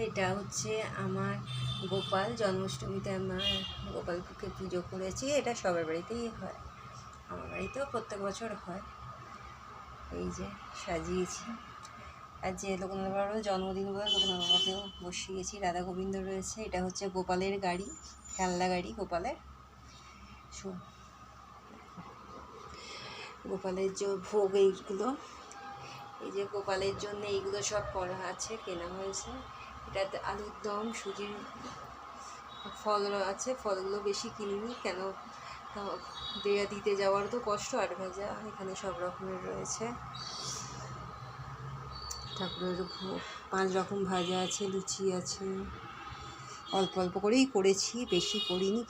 এটা হচ্ছে আমার গোপাল। জন্মাষ্টমীতে আমার গোপালকে পুজো করেছি। এটা সবার বাড়িতেই হয়, আমার বাড়িতেও প্রত্যেক বছর হয়। এই যে সাজিয়েছি। আর যে লোকনাথ বাবারও জন্মদিন বলে লোকনাথ বাবাকেও বসিয়েছি। রাধা গোবিন্দ রয়েছে। এটা হচ্ছে গোপালের গাড়ি, খেলনা গাড়ি গোপালের। গোপালের যে ভোগ এইগুলো, এই যে গোপালের জন্য এইগুলো সব করা আছে, কেনা হয়েছে। এটাতে আলুর দম, সুজির ফল আছে। ফলগুলো বেশি কিনিনি, কেন দেয়া দিতে যাওয়ার তো কষ্ট। আর ভাজা এখানে সব রকমের রয়েছে। ঠাকুরের 5 রকম ভাজা আছে, লুচি আছে। অল্প অল্প করেই করেছি, বেশি করিনি।